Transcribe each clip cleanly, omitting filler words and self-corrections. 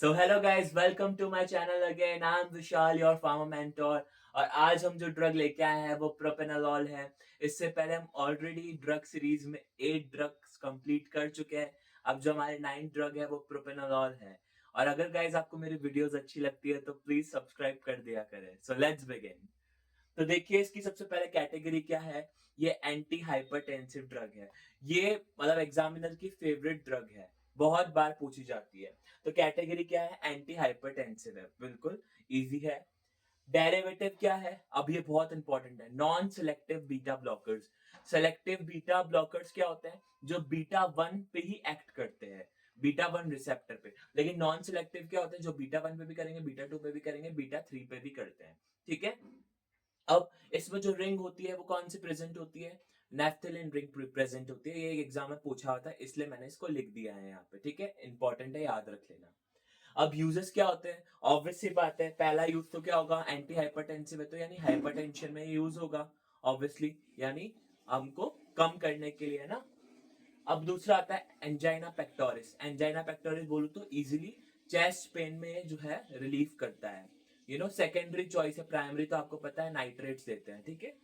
So hello guys, welcome to my channel again. I am Vishal, your pharma mentor. और आज हम जो drug लेके आए हैं वो प्रोपेनोलॉल है। इससे पहले हम ऑलरेडी ड्रग सीरीज में 8 ड्रग्स कंप्लीट कर चुके हैं। अब जो हमारे 9th ड्रग है वो प्रोपेनोलॉल है। और अगर गाइस आपको मेरी वीडियोस अच्छी लगती है तो प्लीज सब्सक्राइब कर दिया करें। So let's begin. तो देखिए, इसकी सबसे पहले कैटेगरी क्या है। ये एंटी हाइपरटेंसिव ड्रग है। ये मतलब एग्जामिनर की फेवरेट ड्रग है, बहुत बार पूछी जाती है। तो कैटेगरी क्या है, एंटी हाइपरटेंसिव है, बिल्कुल इजी है। डेरिवेटिव क्या है, अब ये बहुत इंपॉर्टेंट है, non selective beta blockers. Selective beta blockers क्या होते हैं, जो बीटा वन पे ही एक्ट करते हैं, बीटा वन रिसेप्टर पे। लेकिन नॉन सिलेक्टिव क्या होते हैं, जो बीटा वन पे भी करेंगे, बीटा टू पे भी करेंगे, बीटा थ्री पे भी करते हैं। ठीक है। अब इसमें जो रिंग होती है वो कौन सी प्रेजेंट होती है, नेफ्थेलिन रिंग प्रेजेंट होती है। ये एग्जाम में पूछा होता है, इसलिए मैंने इसको लिख दिया है यहाँ पे। ठीक है, इंपॉर्टेंट है, याद रख लेना। अब यूजेस क्या होते हैं, ऑब्वियस सी बात है, पहला यूज तो क्या होगा, एंटी हाइपरटेंसिव है तो यानी हाइपरटेंशन में यूज होगा, ऑब्वियसली, यानी हमको कम करने के लिए ना। अब दूसरा आता है एंजाइना पेक्टोरिस। एंजाइना पेक्टोरिस बोलूं तो इजीली चेस्ट पेन में जो है रिलीफ करता है। सेकेंडरी चॉइस है, प्राइमरी तो आपको पता है नाइट्रेट्स देते हैं। ठीक है।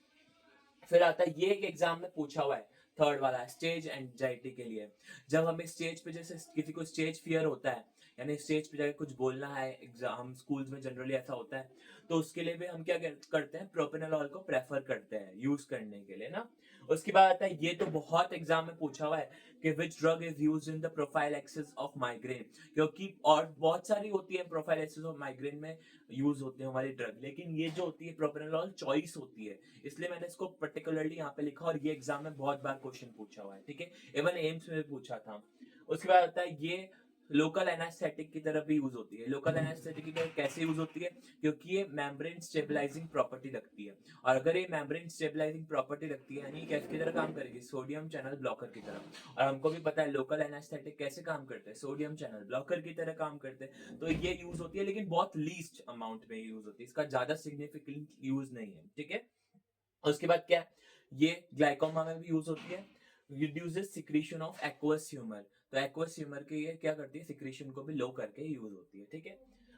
फिर आता है, ये एक एग्जाम में पूछा हुआ है, थर्ड वाला, स्टेज एंजाइटी के लिए। जब हमें स्टेज पे, जैसे किसी को स्टेज फियर होता है, यानी स्टेज पे जाकर कुछ बोलना है, एग्जाम स्कूल्स में जनरली ऐसा होता है, तो उसके लिए भी हम क्या करते हैं, प्रोपेनोलॉल को प्रेफर करते हैं यूज करने के लिए ना। उसके बाद आता है, ये तो बहुत एग्जाम में पूछा हुआ है कि which drug is use in the prophylaxis of migraine. क्योंकि और बहुत सारी होती है प्रोफाइलैक्सिस ऑफ माइग्रेन में यूज होती है हमारी ड्रग, लेकिन ये जो होती है प्रोपेनोलॉल चॉइस होती है, इसलिए मैंने इसको पर्टिकुलरली यहाँ पे लिखा। और ये एग्जाम में बहुत बार क्वेश्चन पूछा हुआ है। ठीक है, इवन एम्स में भी पूछा था। उसके बाद आता है, ये लोकल एनास्थेटिक की तरह भी यूज होती है। लोकल एनास्थेटिक की तरह कैसे यूज होती है, क्योंकि ये मेम्ब्रेन स्टेबलाइजिंग प्रॉपर्टी रखती है। और अगर ये मेम्ब्रेन स्टेबलाइजिंग प्रॉपर्टी रखती है, यानी किसकी तरह काम करेगी, सोडियम चैनल ब्लॉकर की तरह। और हमको भी पता है लोकल एनास्थेटिक कैसे काम करते हैं, सोडियम चैनल ब्लॉकर की तरह काम करते हैं। तो ये यूज होती है, लेकिन बहुत लीस्ट अमाउंट में यूज होती है, इसका ज्यादा सिग्निफिकेंट यूज नहीं है। ठीक है। उसके बाद क्या है, ये ग्लाइकोमा में भी यूज होती है। Reduces secretion of aqueous humour. तो एक्वस ह्यूमर के ये क्या करती है, सिक्रीशन को भी लो करके यूज होती है। ठीक है।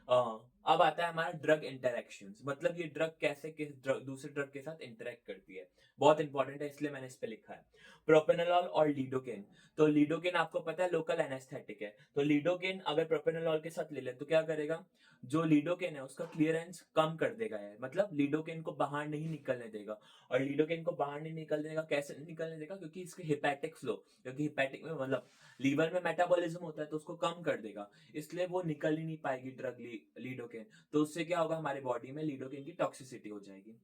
अब आता है हमारा ड्रग इंटरेक्शंस, मतलब ये ड्रग कैसे दूसरे ड्रग के साथ इंटरेक्ट करती है, बहुत इंपॉर्टेंट है, इसलिए मैंने इस पे लिखा है। प्रोपेनोलॉल और लीडोकेन। तो लीडोकेन आपको पता है लोकल एनेस्थेटिक है, तो लीडोकेन अगर प्रोपेनोलॉल के साथ ले ले तो क्या करेगा, जो लीडोकेन है उसका क्लियरेंस कम कर देगा है, मतलब लीडोकेन को बाहर नहीं निकलने देगा। और लीडोकेन को बाहर नहीं निकलने देगा, कैसे नहीं निकलने देगा, क्योंकि इसके हिपैटिक फ्लो, क्योंकि हिपैटिक में मतलब लीवर में मेटाबॉलिज्म होता है तो उसको कम कर देगा, इसलिए वो निकल ही नहीं पाएगी ड्रग लीडोकेन। तो उससे क्या होगा, हमारी बॉडी में लीडोकेन की टॉक्सिसिटी हो जाएगी।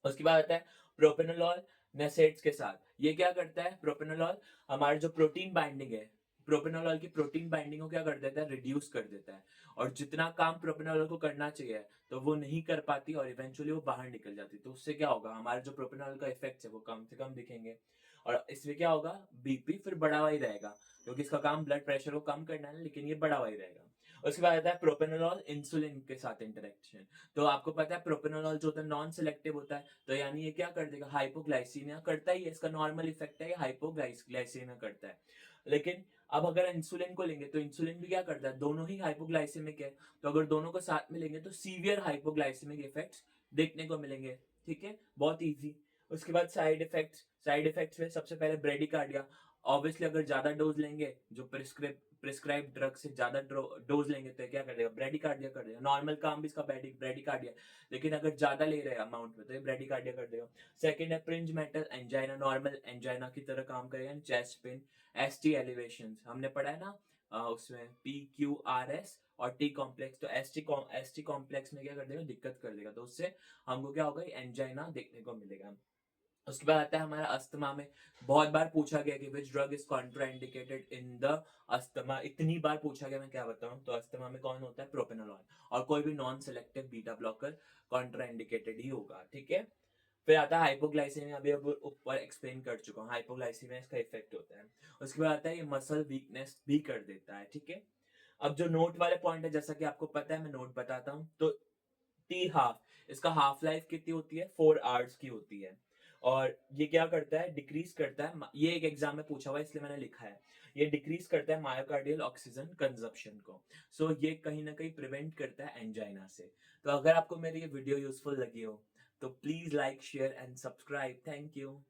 उसके बाद आता है प्रोपेनोलॉल नेसेट्स के साथ। ये क्या करता है प्रोपेनोलॉल, हमारे जो प्रोटीन बाइंडिंग है, प्रोपेनोलॉल की प्रोटीन बाइंडिंग को क्या कर देता है, रिड्यूस कर देता है। और जितना काम प्रोपेनोलॉल को करना चाहिए तो वो नहीं कर पाती, और इवेंचुअली वो बाहर निकल जाती है। तो उससे क्या होगा, हमारे जो प्रोपेनोलॉल का इफेक्ट है वो कम से कम दिखेंगे। और इसमें क्या होगा, बीपी फिर बढ़ा हुआ ही रहेगा, क्योंकि इसका काम ब्लड प्रेशर को कम करना है, लेकिन ये बढ़ा हुआ ही रहेगा। उसके बाद आता है प्रोपेनोलॉल इंसुलिन के साथ इंटरेक्शन। तो आपको पता है प्रोपेनोलॉल जो होता है नॉन सिलेक्टिव होता है, तो यानी ये क्या कर देगा, हाइपोग्लाइसीमिया करता ही है, इसका नॉर्मल इफेक्ट है, ये हाइपोग्लाइसीमिया करता है। लेकिन अब अगर इंसुलिन को लेंगे तो इंसुलिन भी क्या करता है, दोनों ही हाइपोग्लाइसेमिक है, तो अगर दोनों को साथ में लेंगे तो सीवियर हाइपोग्लाइसेमिक इफेक्ट्स देखने को मिलेंगे। ठीक है, बहुत इजी। उसके बाद साइड इफेक्ट्स में सबसे पहले ब्रेडिकार्डिया। ऑब्वियसली अगर ज्यादा डोज लेंगे, जो प्रिस्क्राइब ड्रग से ज्यादा डोज लेंगे तो क्या कर देगा, ब्रेडिकार्डिया कर देगा। नॉर्मल काम भी इसका ब्रेडिकार्डिया, लेकिन अगर ज्यादा ले रहे हैं अमाउंट में तो ये ब्रेडिकार्डिया कर देगा। सेकंड है prince metal angina, normal angina की तरह काम करेगा। चेस्ट पेन, एसटी एलिवेशन हमने पढ़ा है ना, उसमें PQRS और टी कॉम्प्लेक्स। तो एसटी कॉम्प्लेक्स में क्या कर देगा, दिक्कत कर देगा, तो उससे हमको क्या होगा, एंजाइना देखने को मिलेगा। उसके बाद आता है हमारा अस्थमा में। बहुत बार पूछा गया कि which drug is contraindicated in the asthma, इतनी बार पूछा गया, मैं क्या बताऊं। तो अस्थमा में कौन होता है, प्रोपेनोलॉल। और कोई भी non selective beta blocker contraindicated ही होगा। ठीक है। फिर आता है हाइपोग्लाइसेमिया, अभी अब ऊपर एक्सप्लेन कर चुका हूँ, हाइपोग्लाइसेमिया इसका इफेक्ट होता है। उसके बाद आता है ये मसल वीकनेस भी कर देता है। ठीक है। अब जो नोट वाले पॉइंट है, जैसा कि आपको पता है, मैं नोट बताता हूँ। तो टी हाफ, इसका हाफ लाइफ कितनी होती है, 4 आवर्स की होती है। और ये क्या करता है, डिक्रीज करता है, ये एक एग्जाम में पूछा हुआ है इसलिए मैंने लिखा है, ये डिक्रीज करता है मायोकार्डियल ऑक्सीजन कंजप्शन को। सो ये कहीं ना कहीं प्रिवेंट करता है एंजाइना से। तो अगर आपको मेरी ये वीडियो यूजफुल लगी हो तो please like share and subscribe. Thank you.